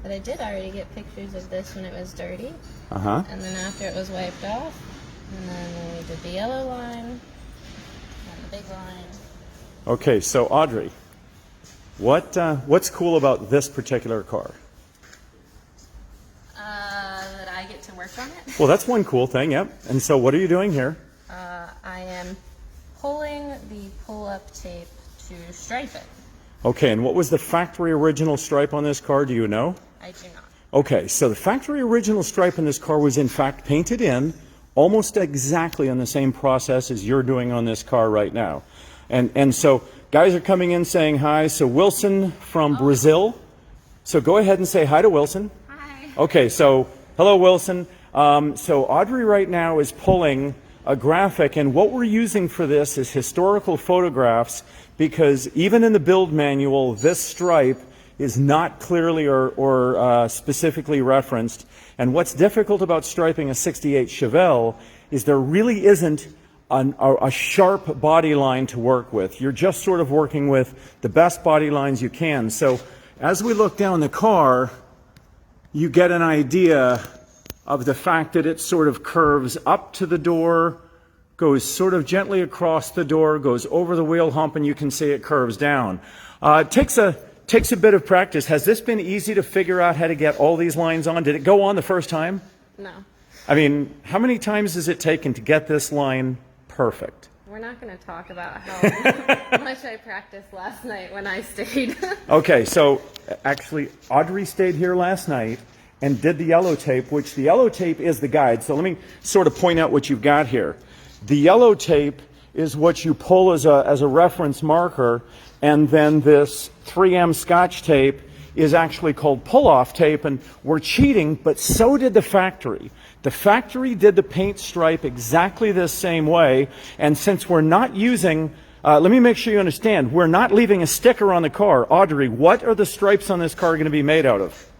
But I did already get pictures of this when it was dirty. Uh-huh. And then after it was wiped off. And then we did the yellow line. And the big line. Okay, so Audrey, what's cool about this particular car? That I get to work on it. Well, that's one cool thing, yep. And so what are you doing here? I am pulling the pull-up tape to stripe it. Okay, and what was the factory original stripe on this car, do you know? I do not. Okay, so the factory original stripe on this car was in fact painted in almost exactly on the same process as you're doing on this car right now. And so guys are coming in saying hi. So Wilson from Brazil. So go ahead and say hi to Wilson. Hi. Okay, so hello Wilson. So Audrey right now is pulling a graphic, and what we're using for this is historical photographs, because even in the build manual, this stripe is not clearly or specifically referenced. And what's difficult about striping a 68 Chevelle is there really isn't a sharp body line to work with. You're just sort of working with the best body lines you can. So as we look down the car, you get an idea of the fact that it sort of curves up to the door, goes sort of gently across the door, goes over the wheel hump, and you can see it curves down. It takes a bit of practice. Has this been easy to figure out how to get all these lines on? Did it go on the first time? No. I mean, how many times has it taken to get this line perfect? We're not going to talk about how much I practiced last night when I stayed. Okay, so actually Audrey stayed here last night and did the yellow tape, which the yellow tape is the guide. So let me sort of point out what you've got here. The yellow tape is what you pull as a reference marker, and then this 3M Scotch tape is actually called pull-off tape, and we're cheating, but so did the factory. The factory did the paint stripe exactly the same way, and since we're not using, let me make sure you understand, we're not leaving a sticker on the car. Audrey, what are the stripes on this car going to be made out of?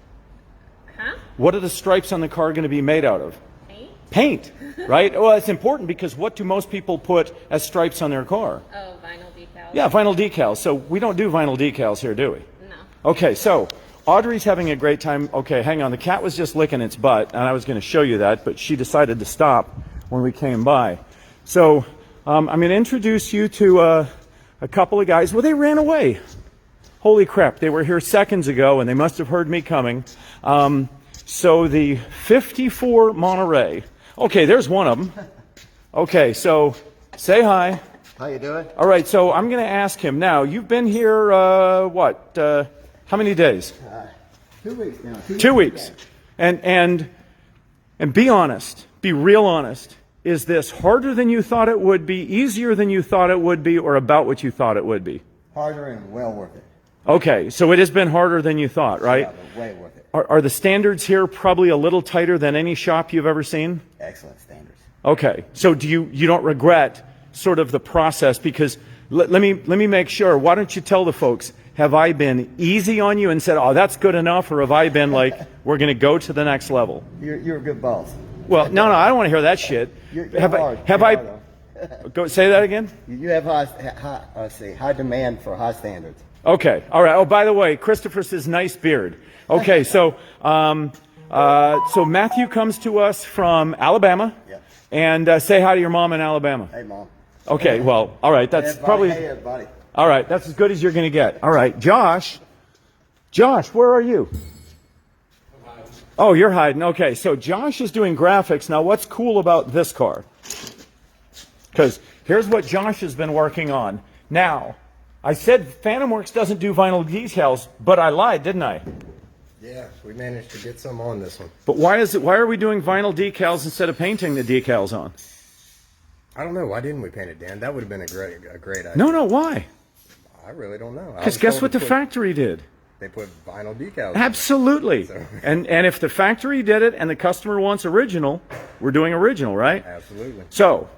Huh? What are the stripes on the car going to be made out of? Paint? Paint, right? Well, it's important because what do most people put as stripes on their car? Oh, vinyl decals. Yeah, vinyl decals. So we don't do vinyl decals here, do we? No. Okay, so Audrey's having a great time. Okay, hang on. The cat was just licking its butt, and I was going to show you that, but she decided to stop when we came by. So I'm going to introduce you to a couple of guys. Well, they ran away. Holy crap, they were here seconds ago, and they must have heard me coming. So the 54 Monterey. Okay, there's one of them. Okay, so say hi. How you doing? All right, so I'm going to ask him now. You've been here, how many days? 2 weeks now. 2 weeks. And be honest, be real honest. Is this harder than you thought it would be, easier than you thought it would be, or about what you thought it would be? Harder and well worth it. Okay, so it has been harder than you thought, right? Yeah, but way worth it. Are the standards here probably a little tighter than any shop you've ever seen? Excellent standards. Okay, so do you don't regret sort of the process? Because let me make sure. Why don't you tell the folks, have I been easy on you and said, oh, that's good enough, or have I been like, we're going to go to the next level? You're a good boss. Well, no, I don't want to hear that shit. You're have hard. I, have You're I hard, go say that again? You have high demand for high standards. Okay, all right. Oh, by the way, Christopher says nice beard. Okay, so so Matthew comes to us from Alabama, Yep. and say hi to your mom in Alabama. Hey, Mom. Okay, well, all right. That's Everybody, probably hey, everybody. all right. That's as good as you're going to get. All right, Josh, where are you? Oh, you're hiding. Okay, so Josh is doing graphics. Now, what's cool about this car? Because here's what Josh has been working on. Now, I said Phantom Works doesn't do vinyl decals, but I lied, didn't I? Yeah, we managed to get some on this one. But why are we doing vinyl decals instead of painting the decals on? I don't know. Why didn't we paint it, Dan? That would have been a great idea. No, why? I really don't know. Because guess what the factory did? They put vinyl decals. Absolutely. So- And if the factory did it and the customer wants original, we're doing original, right? Absolutely. So,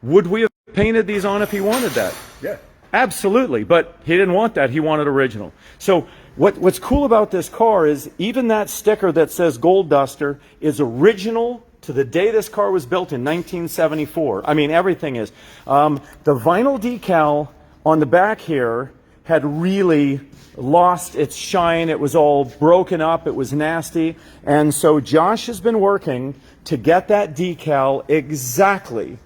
would we have painted these on if he wanted that? Yeah. Absolutely, but he didn't want that. He wanted original. So what's cool about this car is even that sticker that says Gold Duster is original to the day this car was built in 1974. I mean, everything is. The vinyl decal on the back here had really lost its shine. It was all broken up. It was nasty. And so Josh has been working to get that decal exactly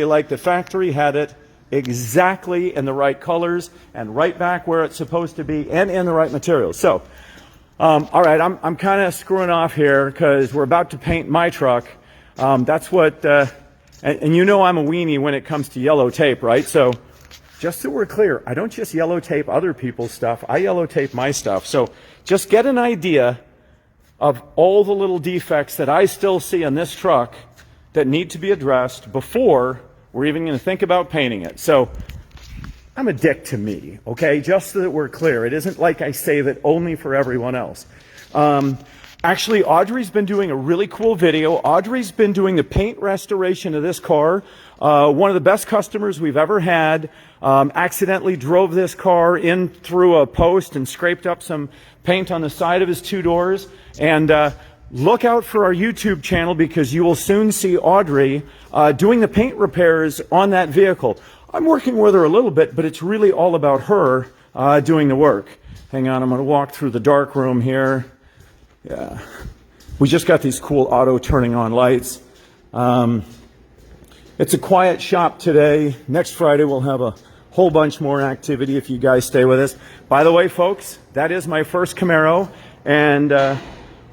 like the factory had it, exactly in the right colors and right back where it's supposed to be and in the right materials. So, all right, I'm kind of screwing off here because we're about to paint my truck. That's what, and you know I'm a weenie when it comes to yellow tape, right? So just so we're clear, I don't just yellow tape other people's stuff. I yellow tape my stuff. So just get an idea of all the little defects that I still see on this truck that need to be addressed before we're even going to think about painting it. So I'm a dick to me, okay? Just so that we're clear. It isn't like I say that only for everyone else. Actually, Audrey's been doing a really cool video. Audrey's been doing the paint restoration of this car. One of the best customers we've ever had. Accidentally drove this car in through a post and scraped up some paint on the side of his two doors. And look out for our YouTube channel because you will soon see Audrey doing the paint repairs on that vehicle. I'm working with her a little bit, but it's really all about her doing the work. Hang on, I'm going to walk through the dark room here. Yeah, we just got these cool auto turning on lights. It's a quiet shop today. Next Friday we'll have a whole bunch more activity if you guys stay with us. By the way, folks, that is my first Camaro, and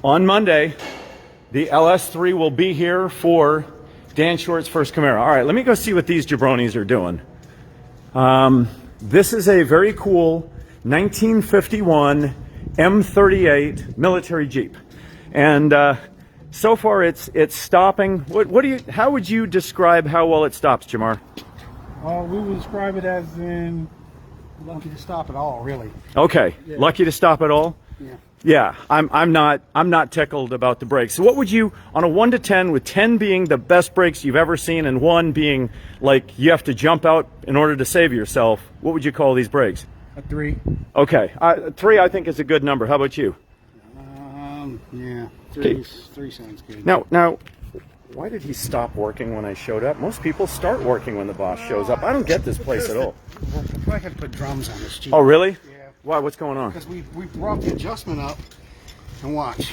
on Monday, the LS3 will be here for Dan Short's first Camaro. All right, let me go see what these jabronis are doing. This is a very cool 1951 M38 military Jeep, and so far it's stopping. How would you describe how well it stops, Jamar? We would describe it as in lucky to stop at all, really. Okay, yeah. Lucky to stop at all. Yeah. Yeah, I'm not tickled about the brakes. So what would you, on a 1 to 10, with 10 being the best brakes you've ever seen and 1 being like you have to jump out in order to save yourself, what would you call these brakes? A 3. Okay, 3 I think is a good number. How about you? Yeah, 3 sounds good. Now, why did he stop working when I showed up? Most people start working when the boss shows up. I don't get this place at all. I feel like I put drums on this Jeep. Oh, really? Yeah. Why? What's going on? Because we brought the adjustment up, and watch.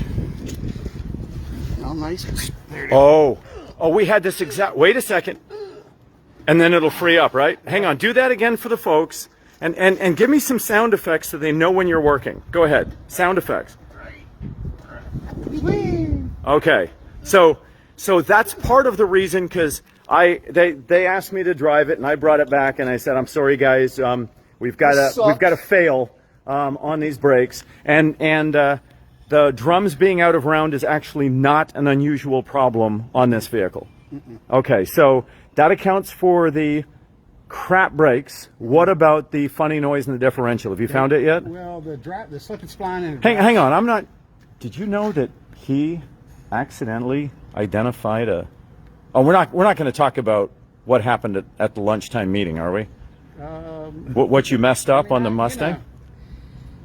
How nice. There it is. Oh, we had this exact. Wait a second, and then it'll free up, right? Hang on. Do that again for the folks, and give me some sound effects so they know when you're working. Go ahead. Sound effects. Okay. So that's part of the reason, because they asked me to drive it, and I brought it back, and I said, I'm sorry, guys. We've got to fail on these brakes, and the drums being out of round is actually not an unusual problem on this vehicle. Okay, so that accounts for the crap brakes. What about the funny noise in the differential? Have you found it yet? Well, the slip and spline and hang on. I'm not. Did you know that he accidentally identified a? Oh, we're not going to talk about what happened at the lunchtime meeting, are we? What you messed up on the Mustang?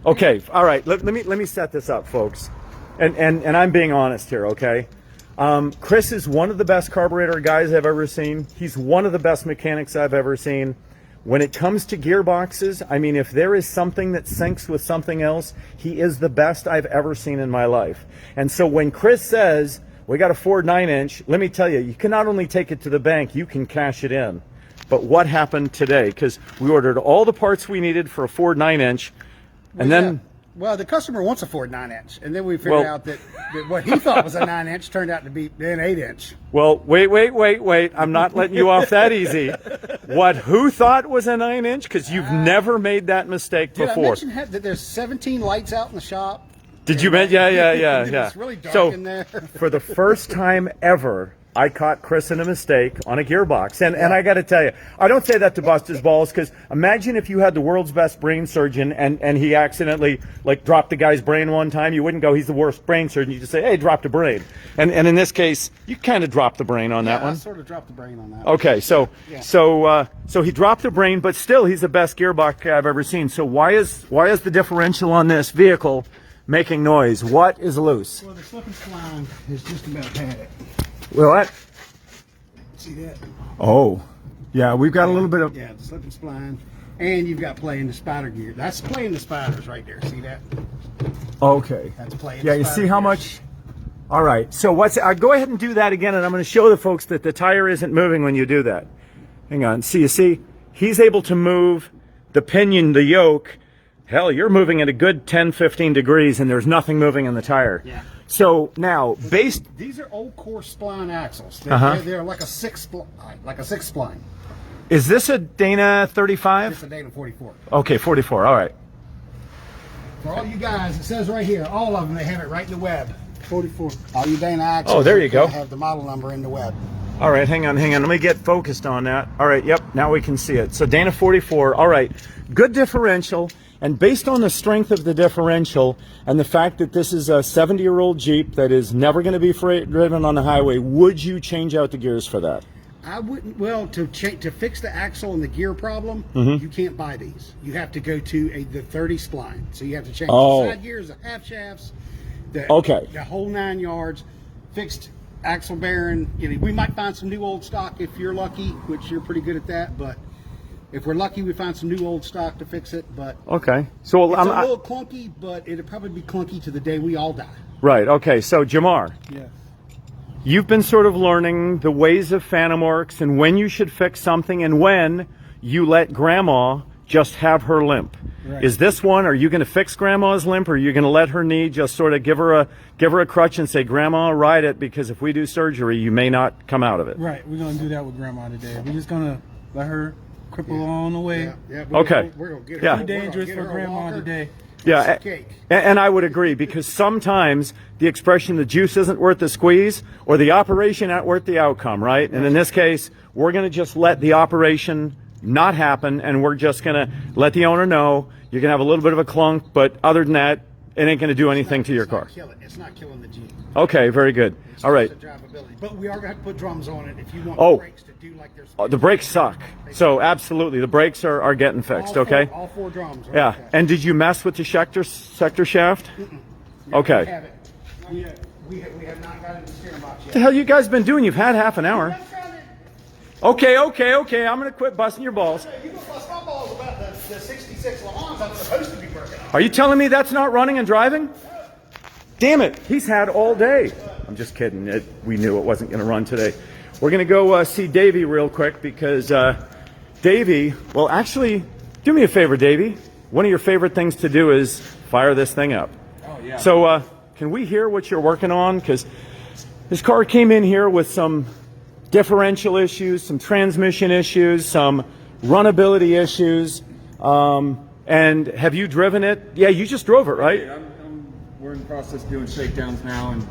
Okay, all right. Let me set this up, folks, and I'm being honest here. Okay, Chris is one of the best carburetor guys I've ever seen. He's one of the best mechanics I've ever seen. When it comes to gearboxes, I mean, if there is something that syncs with something else, he is the best I've ever seen in my life. And so when Chris says we got a Ford 9-inch, let me tell you, you can not only take it to the bank, you can cash it in. But what happened today? Because we ordered all the parts we needed for a Ford 9-inch, and then... Well, the customer wants a Ford 9-inch, and then we figured out that what he thought was a 9-inch turned out to be an 8-inch. Well, wait. I'm not letting you off that easy. Who thought was a 9-inch? Because you've never made that mistake before. Did I mention that there's 17 lights out in the shop? Did you mention? Yeah. It's really dark in there. For the first time ever, I caught Chris in a mistake on a gearbox. And I got to tell you, I don't say that to bust his balls, because imagine if you had the world's best brain surgeon and he accidentally dropped the guy's brain one time. You wouldn't go, he's the worst brain surgeon. You just say, hey, dropped a brain. And in this case, you kind of dropped the brain on that one. I sort of dropped the brain on that. Okay, so he dropped the brain, but still he's the best gearbox I've ever seen. So why is the differential on this vehicle making noise? What is loose? Well, the slip and slide is just about had it. Well, what? See that? Oh, yeah, we've got a little bit of... Yeah, the slip and spline. And you've got play in the spider gear. That's play in the spiders right there. See that? Okay. That's play in Yeah, the you spider see how gears. much? All right. So go ahead and do that again, and I'm going to show the folks that the tire isn't moving when you do that. Hang on. See, you see, he's able to move the pinion, the yoke. Hell, you're moving at a good 10, 15 degrees, and there's nothing moving in the tire. Yeah. So now, These are old core spline axles. They're like a six spline. Is this a Dana 35? It's a Dana 44. Okay, 44. All right. For all you guys, it says right here, all of them, they have it right in the web. 44. All you Dana axles. Oh, there you go. Have the model number in the web. All right, hang on. Let me get focused on that. All right, yep, now we can see it. So Dana 44, all right. Good differential, and based on the strength of the differential and the fact that this is a 70-year-old Jeep that is never going to be driven on the highway, would you change out the gears for that? I wouldn't. Well, to fix the axle and the gear problem, you can't buy these. You have to go to the 30 spline. So you have to change the side gears, the half shafts, the whole 9 yards, fixed axle bearing. You know, we might find some new old stock if you're lucky, which you're pretty good at that. But if we're lucky, we find some new old stock to fix it. But okay, so it's a little clunky, but it'll probably be clunky to the day we all die. Right. Okay. So Jamar. Yeah. You've been sort of learning the ways of Phantomworks and when you should fix something and when you let Grandma just have her limp. Right. Is this one, are you going to fix Grandma's limp, or are you going to let her knee just sort of give her a crutch and say, Grandma, ride it, because if we do surgery, you may not come out of it? Right, we're going to do that with Grandma today. We're just going to let her cripple on the way. Yeah. Okay. We're gonna get her. Yeah. Too dangerous for Grandma today. Yeah, Cake. and I would agree, because sometimes the expression the juice isn't worth the squeeze, or the operation not worth the outcome, right? And in this case, we're going to just let the operation not happen, and we're just going to let the owner know you're going to have a little bit of a clunk, but other than that, it ain't going to do anything to your car. It's not killing the Jeep. Okay, very good. All right. It's just the drivability. But we are going to have to put drums on it if you want Oh. the brakes to do like they're supposed The brakes suck. So absolutely, the brakes are getting fixed, okay? All four drums. Are Yeah. like that. And did you mess with the sector shaft? Okay. We have it. We have not got it in the steering box What yet. the hell you guys been doing? You've had half an hour. Okay. I'm going to quit busting your balls. You don't bust my balls about the 66 Le Mans I'm supposed to be working on. Are you telling me that's not running and driving? Damn it, he's had all day. I'm just kidding. We knew it wasn't going to run today. We're going to go see Davey real quick, because Davey, well, actually, do me a favor, Davey. One of your favorite things to do is fire this thing up. Oh, yeah. So can we hear what you're working on? Because this car came in here with some differential issues, some transmission issues, some runnability issues. And have you driven it? Yeah, you just drove it, right? We're in the process of doing shakedowns now and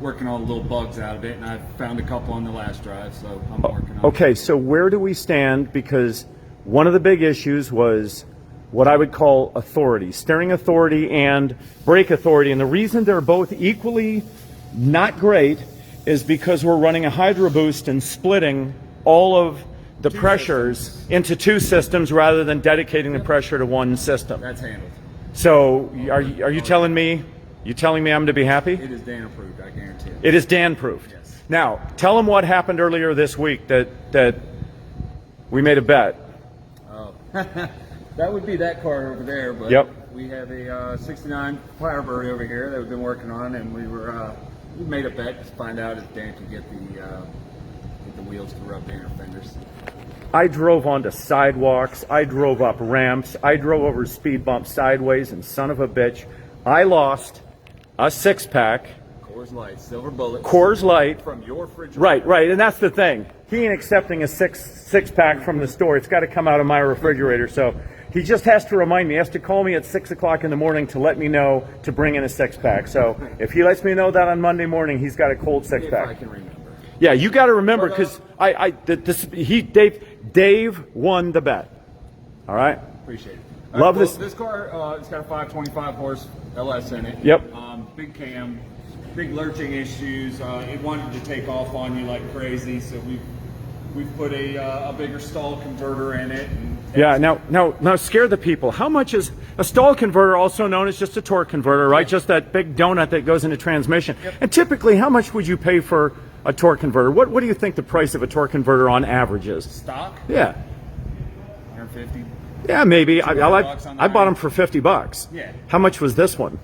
working all the little bugs out of it, and I found a couple on the last drive, so I'm working on it. Okay, so where do we stand? Because one of the big issues was what I would call authority, steering authority and brake authority. And the reason they're both equally not great is because we're running a Hydro Boost and splitting all of the pressures into two systems rather than dedicating the pressure to one system. That's handled. So are you telling me? You telling me I'm to be happy? It is Dan approved, I guarantee it. It is Dan proved. Yes. Now, tell them what happened earlier this week that we made a bet. Oh. That would be that car over there, but Yep. we have a 69 Firebury over here that we've been working on, and we made a bet to find out if Dan could get the wheels to rub the inner fenders. I drove onto sidewalks, I drove up ramps, I drove over speed bumps sideways, and son of a bitch, I lost a six-pack. Coors Light, silver bullet. Coors Light. From your refrigerator. Right, and that's the thing. He ain't accepting a six-pack from the store. It's got to come out of my refrigerator. So he just has to remind me. He has to call me at 6 o'clock in the morning to let me know to bring in a six-pack. So if he lets me know that on Monday morning, he's got a cold If I six-pack. can remember. Yeah, you got to remember, because Dave won the bet. All right. Appreciate it. Love well, this. This car, it's got a 525 horse LS in it. Yep. Big cam, big lurching issues. It wanted to take off on you like crazy, so we've put a bigger stall converter in it. And Yeah. Now, scare the people. How much is a stall converter, also known as just a torque converter, right? Just that big donut that goes into transmission. Yep. And typically, how much would you pay for a torque converter? What do you think the price of a torque converter on average is? stock, Yeah. 150. Yeah, maybe. $200 on the I bought them iron. for $50. Yeah. How much was this one?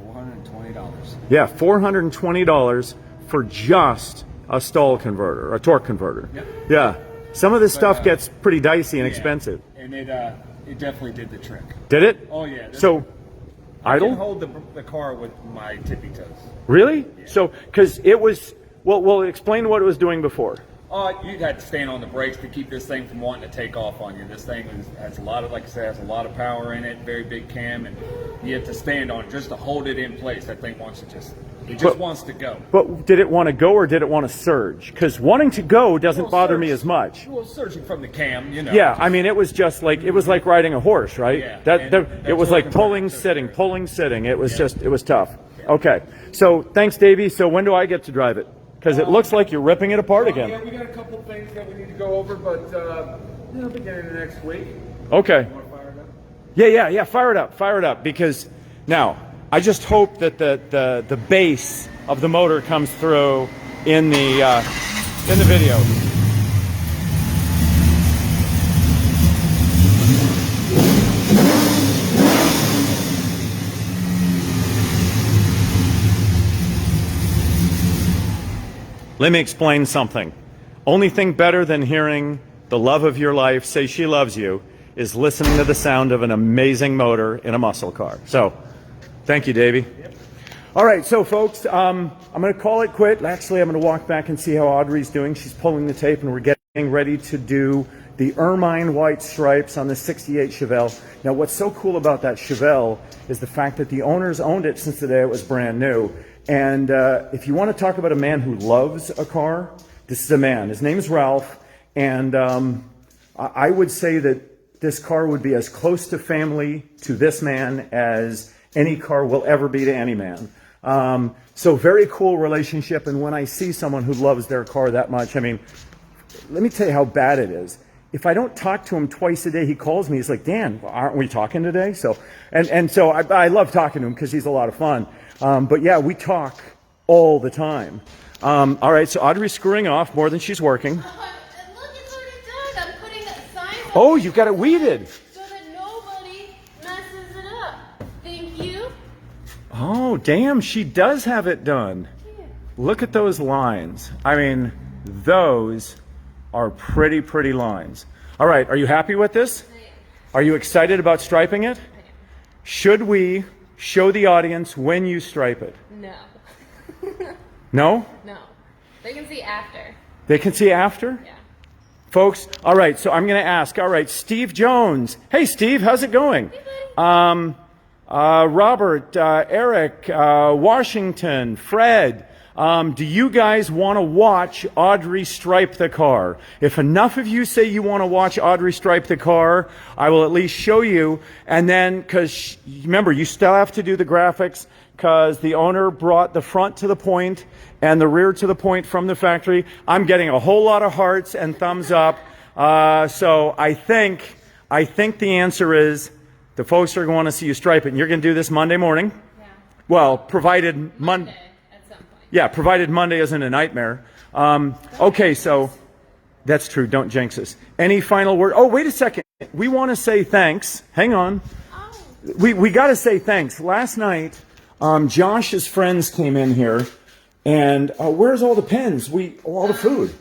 $420. Yeah, $420 for just a stall converter, a torque converter. Yep. Yeah. Some of this stuff gets pretty dicey and Yeah. expensive. And it definitely did the trick. Did it? Oh yeah. So, I can idle? hold the car with my tippy toes. Really? So, because it was, well, explain what it was doing before. You had to stand on the brakes to keep this thing from wanting to take off on you. This thing has a lot of, like I said, has a lot of power in it, very big cam, and you have to stand on it just to hold it in place. That thing wants to wants to go. But did it want to go or did it want to surge? Because wanting to go doesn't bother me as much. Well, surging from the cam, you know. Yeah, I mean, it was just like, it was like riding a horse, right? Yeah, It was like pulling, sitting, pulling, sitting. It was just, it was tough. Okay, so thanks, Davey. So when do I get to drive it? Because it looks like you're ripping it apart again. Yeah, we got a couple things that we need to go over, but beginning of next week. Okay. You want to fire it up? Yeah. Fire it up. Because now I just hope that the bass of the motor comes through in the video. Let me explain something. Only thing better than hearing the love of your life say she loves you is listening to the sound of an amazing motor in a muscle car. So, thank you, Davey. Yep. All right, so folks, I'm going to call it quit. Actually, I'm going to walk back and see how Audrey's doing. She's pulling the tape, and we're getting ready to do the ermine white stripes on the 68 Chevelle. Now, what's so cool about that Chevelle is the fact that the owners owned it since the day it was brand new. And if you want to talk about a man who loves a car, this is a man. His name is Ralph, and I would say that this car would be as close to family to this man as any car will ever be to any man. So very cool relationship, and when I see someone who loves their car that much, I mean, let me tell you how bad it is. If I don't talk to him twice a day, he calls me. He's like, Dan, aren't we talking today? So, and so I love talking to him because he's a lot of fun. But yeah, we talk all the time. All right, so Audrey's screwing off more than she's working. Look, it's already done. I'm putting signs. Oh, you got it weeded. So that nobody messes it up. Thank you. Oh, damn, she does have it done. Look at those lines. I mean, those are pretty lines. All right, are you happy with this? Are you excited about striping it? Should we show the audience when you stripe it? No. No? No. They can see after. They can see after? Yeah. Folks, all right, so I'm going to ask, all right, Steve Jones. Hey, Steve, how's it going? Robert, Eric, Washington, Fred, do you guys want to watch Audrey stripe the car? If enough of you say you want to watch Audrey stripe the car, I will at least show you. And then, because remember, you still have to do the graphics because the owner brought the front to the point and the rear to the point from the factory. I'm getting a whole lot of hearts and thumbs up. So I think the answer is the folks are going to see you stripe it. And you're going to do this Monday morning? Yeah. Well, provided Monday at some point. Yeah, provided Monday isn't a nightmare. Okay, so that's true. Don't jinx us. Any final word? Oh, wait a second. We want to say thanks. Hang on. Oh. We got to say thanks. Last night, Josh's friends came in here, and where's all the pens? All the food.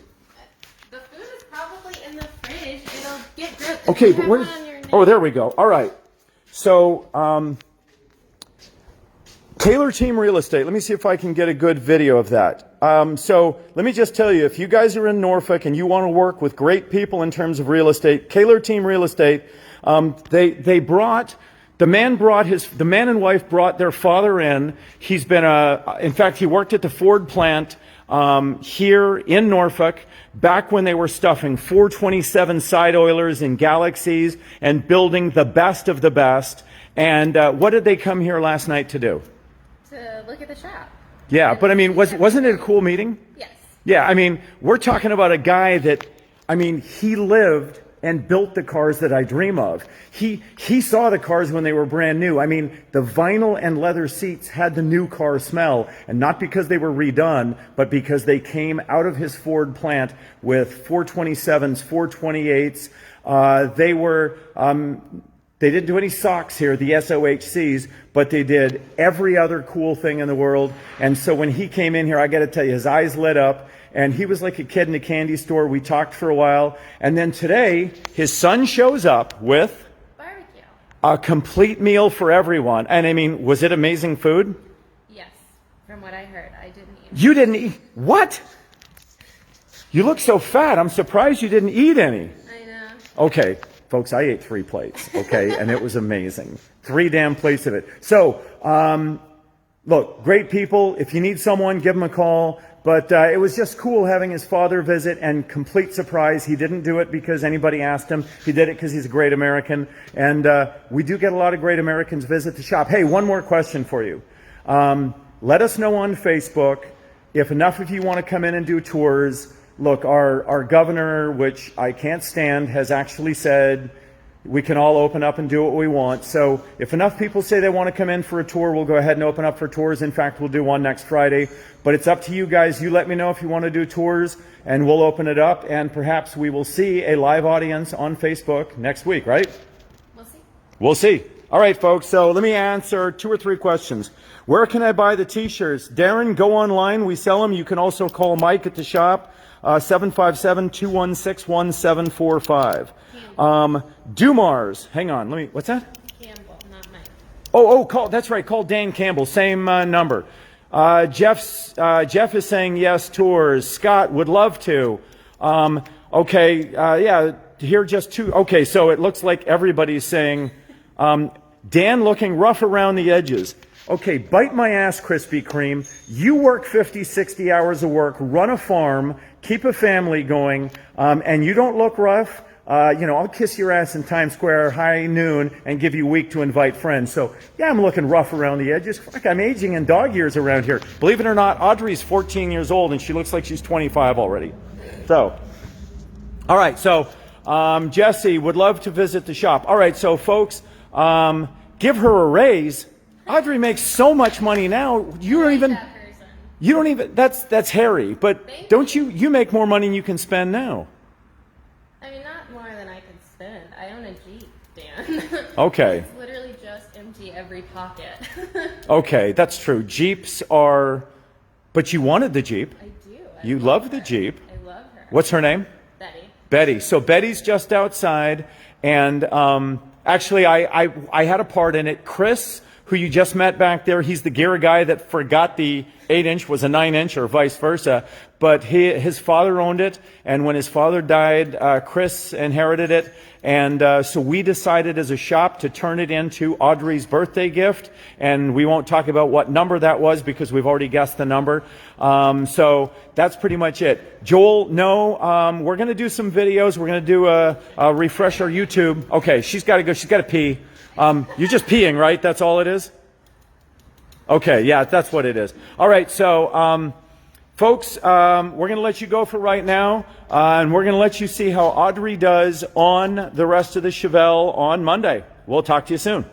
The food is probably in the fridge. It'll get grilled. Okay, but where? Oh, there we go. All right. So, Taylor Team Real Estate. Let me see if I can get a good video of that. So let me just tell you, if you guys are in Norfolk and you want to work with great people in terms of real estate, Taylor Team Real Estate, the man and wife brought their father in. He's been in fact, he worked at the Ford plant here in Norfolk back when they were stuffing 427 side oilers in Galaxies and building the best of the best. And what did they come here last night to do? To look at the shop. Yeah, but I mean, wasn't it a cool meeting? Yes. Yeah, I mean, we're talking about a guy that, I mean, he lived and built the cars that I dream of. He saw the cars when they were brand new. I mean, the vinyl and leather seats had the new car smell, and not because they were redone, but because they came out of his Ford plant with 427s, 428s, They were, they didn't do any socks here, the SOHCs, but they did every other cool thing in the world. And so when he came in here, I got to tell you, his eyes lit up. And he was like a kid in a candy store. We talked for a while. And then today, his son shows up with Barbecue. a complete meal for everyone. And I mean, was it amazing food? Yes, from what I heard. I didn't eat. You didn't eat? What? You look so fat. I'm surprised you didn't eat any. I know. Okay, folks, I ate 3 plates, okay? And it was amazing. 3 damn plates of it. So, look, great people. If you need someone, give them a call. But it was just cool having his father visit, and complete surprise. He didn't do it because anybody asked him. He did it because he's a great American. And we do get a lot of great Americans visit the shop. Hey, one more question for you. Let us know on Facebook if enough of you want to come in and do tours. Look, our governor, which I can't stand, has actually said we can all open up and do what we want. So if enough people say they want to come in for a tour, we'll go ahead and open up for tours. In fact, we'll do one next Friday. But it's up to you guys. You let me know if you want to do tours, and we'll open it up. And perhaps we will see a live audience on Facebook next week, right? We'll see. We'll see. All right, folks. So let me answer 2 or 3 questions. Where can I buy the T-shirts? Darren, go online. We sell them. You can also call Mike at the shop, 757-216-1745. Dumars. Hang on. What's that? Campbell, not Mike. That's right. Call Dan Campbell. Same number. Jeff is saying yes, tours. Scott would love to. Yeah, here just 2. Okay, so it looks like everybody's saying, Dan looking rough around the edges. Okay, bite my ass, Krispy Kreme. You work 50, 60 hours of work, run a farm, keep a family going, and you don't look rough. I'll kiss your ass in Times Square high noon and give you a week to invite friends. So, yeah, I'm looking rough around the edges. Fuck, I'm aging in dog years around here. Believe it or not, Audrey's 14 years old and she looks like she's 25 already. So, all right. So, Jesse would love to visit the shop. All right. So, folks, give her a raise. Audrey makes so much money now. You don't even, that's Harry. But don't you make more money than you can spend now. I mean, not more than I can spend. I own a Jeep, Dan. Okay. It's literally just empty every pocket. Okay, that's true. Jeeps are, but you wanted the Jeep. I do. You love the Jeep. I love her. What's her name? Betty. Betty. So Betty's just outside, and actually I had a part in it. Chris, who you just met back there, he's the gear guy that forgot the 8-inch was a 9-inch or vice versa. But his father owned it, and when his father died, Chris inherited it. And so we decided as a shop to turn it into Audrey's birthday gift. And we won't talk about what number that was because we've already guessed the number. So that's pretty much it. Joel, no, we're going to do some videos. We're going to do a refresh our YouTube. Okay, she's got to go. She's got to pee. You're just peeing, right? That's all it is? Okay, yeah, that's what it is. All right, so folks, we're going to let you go for right now, and we're going to let you see how Audrey does on the rest of the Chevelle on Monday. We'll talk to you soon.